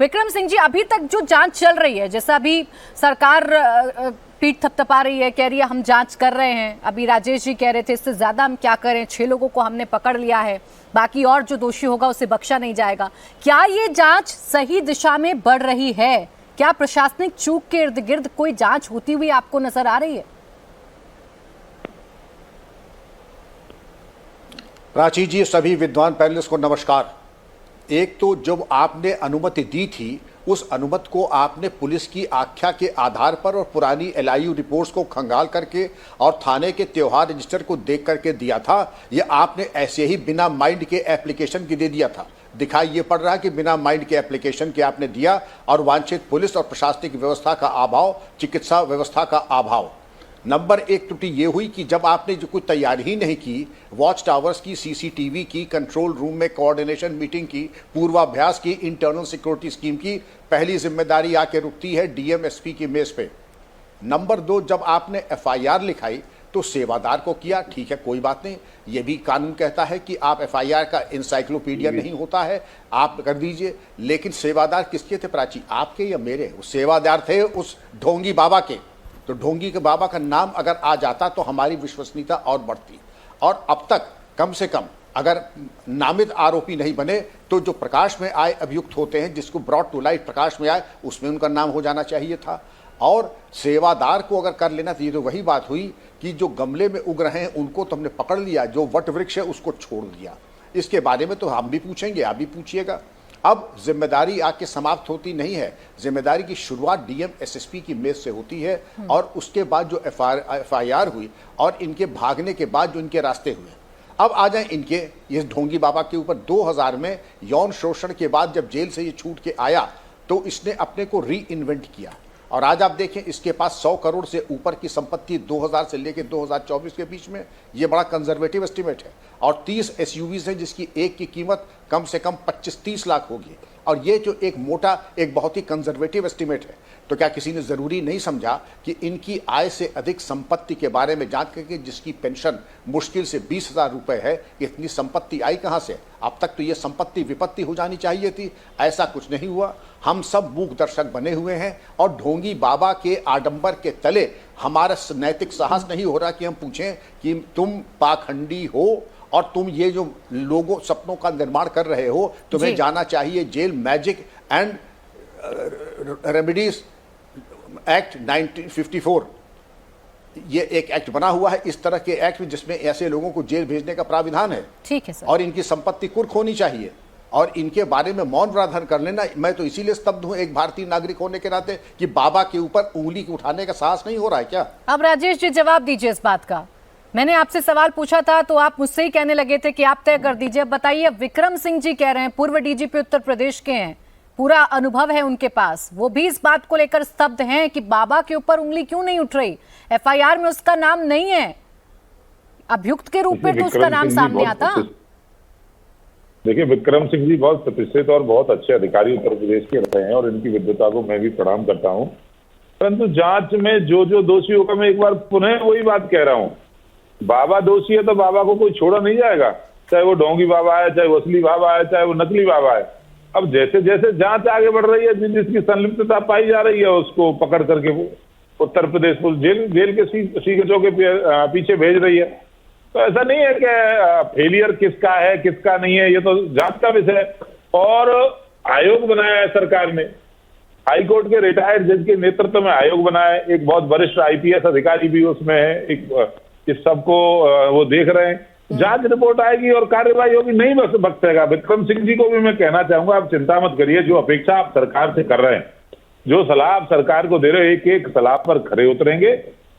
विक्रम सिंह जी, अभी तक जो जांच चल रही है, जैसा अभी सरकार पीठ थपथपा रही है, कह रही है हम जांच कर रहे हैं, अभी राजेश जी कह रहे थे इससे ज्यादा हम क्या करें, 6 लोगों को हमने पकड़ लिया है, बाकी और जो दोषी होगा उसे बख्शा नहीं जाएगा। क्या ये जांच सही दिशा में बढ़ रही है? क्या प्रशासनिक चूक के इर्द गिर्द कोई जांच होती हुई आपको नजर आ रही है? प्राची जी, सभी विद्वान पैनलिस्ट को नमस्कार। एक तो जब आपने अनुमति दी थी, उस अनुमति को आपने पुलिस की आख्या के आधार पर और पुरानी एलआईयू रिपोर्ट्स को खंगाल करके और थाने के त्योहार रजिस्टर को देख करके दिया था, या आपने ऐसे ही बिना माइंड के एप्लीकेशन की दे दिया था? दिखाई ये पड़ रहा है कि बिना माइंड के एप्लीकेशन के आपने दिया, और वांछित पुलिस और प्रशासनिक व्यवस्था का अभाव, चिकित्सा व्यवस्था का अभाव। नंबर 1 त्रुटि ये हुई कि जब आपने जो कोई तैयारी ही नहीं की, वॉच टावर्स की, सीसीटीवी की, कंट्रोल रूम में कोऑर्डिनेशन मीटिंग की, पूर्वाभ्यास की, इंटरनल सिक्योरिटी स्कीम की, पहली जिम्मेदारी आके रुकती है डीएम एसपी की मेज पे। नंबर 2, जब आपने एफआईआर लिखाई तो सेवादार को किया, ठीक है कोई बात नहीं, ये भी कानून कहता है कि आप एफआईआर का इंसाइक्लोपीडिया नहीं होता है, आप कर दीजिए। लेकिन सेवादार किसके थे प्राची, आपके या मेरे? उस सेवादार थे उस ढोंगी बाबा के। तो ढोंगी के बाबा का नाम अगर आ जाता तो हमारी विश्वसनीयता और बढ़ती। और अब तक कम से कम अगर नामित आरोपी नहीं बने तो जो प्रकाश में आए अभियुक्त होते हैं, जिसको ब्रॉड टू लाइट प्रकाश में आए, उसमें उनका नाम हो जाना चाहिए था। और सेवादार को अगर कर लेना चाहिए, तो वही बात हुई कि जो गमले में उग रहे हैं उनको तो हमने पकड़ लिया, जो वट वृक्ष है उसको छोड़ दिया। इसके बारे में तो हम भी पूछेंगे, आप भी पूछिएगा। अब जिम्मेदारी आके समाप्त होती नहीं है, जिम्मेदारी की शुरुआत डीएम एसएसपी की मेज से होती है, और उसके बाद जो एफआईआर हुई और इनके भागने के बाद जो इनके रास्ते हुए। अब आ जाए इनके ये ढोंगी बाबा के ऊपर। 2000 में यौन शोषण के बाद जब जेल से ये छूट के आया तो इसने अपने को री इन्वेंट किया, और आज आप देखें इसके पास 100 करोड़ से ऊपर की संपत्ति 2000 से लेकर 2024 के बीच में। ये बड़ा कंजर्वेटिव एस्टीमेट है। और 30 एसयूवीज हैं जिसकी एक की कीमत कम से कम 25-30 लाख होगी। और ये जो एक मोटा, एक बहुत ही कंजर्वेटिव एस्टीमेट है। तो क्या किसी ने ज़रूरी नहीं समझा कि इनकी आय से अधिक संपत्ति के बारे में जांच करके, जिसकी पेंशन मुश्किल से 20,000 रुपये है, इतनी संपत्ति आई कहाँ से? अब तक तो ये संपत्ति विपत्ति हो जानी चाहिए थी, ऐसा कुछ नहीं हुआ। हम सब मूक दर्शक बने हुए हैं, और ढोंगी बाबा के आडंबर के तले हमारा नैतिक साहस नहीं हो रहा कि हम पूछें कि तुम पाखंडी हो और तुम ये जो लोगों सपनों का निर्माण कर रहे हो, तुम्हें जाना चाहिए jail. Magic and remedies act 1954, ये एक एक्ट बना हुआ है, इस तरह के एक्ट में जिसमें ऐसे लोगों को जेल भेजने का प्राविधान है। ठीक है सर। और इनकी संपत्ति कुर्क होनी चाहिए, और इनके बारे में मौन प्रावधान कर लेना। मैं तो इसीलिए स्तब्ध हूं एक भारतीय नागरिक होने के नाते कि बाबा के ऊपर उंगली उठाने का साहस नहीं हो रहा है क्या? अब राजेश जी जवाब दीजिए इस बात का। मैंने आपसे सवाल पूछा था तो आप मुझसे ही कहने लगे थे कि आप तय कर दीजिए। अब बताइए, विक्रम सिंह जी कह रहे हैं, पूर्व डीजीपी उत्तर प्रदेश के हैं, पूरा अनुभव है उनके पास, वो भी इस बात को लेकर स्तब्ध हैं कि बाबा के ऊपर उंगली क्यों नहीं उठ रही। एफआईआर में उसका नाम नहीं है, अभियुक्त के रूप में तो उसका नाम सामने आता। देखिए, विक्रम सिंह जी बहुत प्रतिष्ठित और बहुत अच्छे अधिकारी उत्तर प्रदेश के रहे हैं, और इनकी विद्वता को मैं भी प्रणाम करता हूं। परंतु जांच में जो जो दोषी होगा, मैं एक बार पुनः वही बात कह रहा हूं, बाबा दोषी है तो बाबा को कोई छोड़ा नहीं जाएगा, चाहे वो ढोंगी बाबा है, चाहे वो असली बाबा है, चाहे वो नकली बाबा है। अब जैसे जैसे जांच आगे बढ़ रही है, जिसकी संलिप्तता पाई जा रही है, उसको पकड़ करके वो उत्तर प्रदेश पुलिस जेल के सीगचों के पीछे भेज रही है। तो ऐसा नहीं है कि फेलियर किसका है किसका नहीं है, ये तो जांच का विषय है। और आयोग बनाया है सरकार ने, हाईकोर्ट के रिटायर्ड जज के नेतृत्व में आयोग बनाया है, एक बहुत वरिष्ठ आईपीएस अधिकारी भी उसमें है, एक इस सबको वो देख रहे हैं। जांच रिपोर्ट आएगी और कार्यवाही होगी, नहीं बख्शेगा। विक्रम सिंह जी को भी मैं कहना चाहूंगा, आप चिंता मत करिए, जो अपेक्षा आप सरकार से कर रहे हैं, जो सलाह आप सरकार को दे रहे हैं, एक एक सलाह पर खरे उतरेंगे।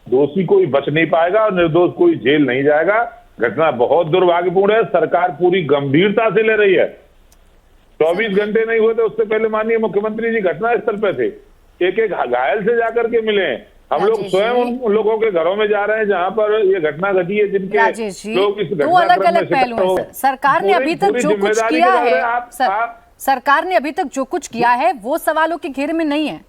दोषी कोई बच नहीं पाएगा और निर्दोष कोई जेल नहीं जाएगा। घटना बहुत दुर्भाग्यपूर्ण है, सरकार पूरी गंभीरता से ले रही है। 24 घंटे नहीं हुए थे उससे पहले माननीय मुख्यमंत्री जी घटना स्थल पे थे, एक एक घायल से जाकर के मिले हैं। हम लोग स्वयं उन लोगों के घरों में जा रहे हैं जहां पर ये घटना घटी है, जिनके लोग इस दो अलग अलग पहलू हैं। सरकार ने अभी तक जो कुछ किया है, सरकार ने अभी तक जो कुछ किया है वो सवालों के घेरे में नहीं है।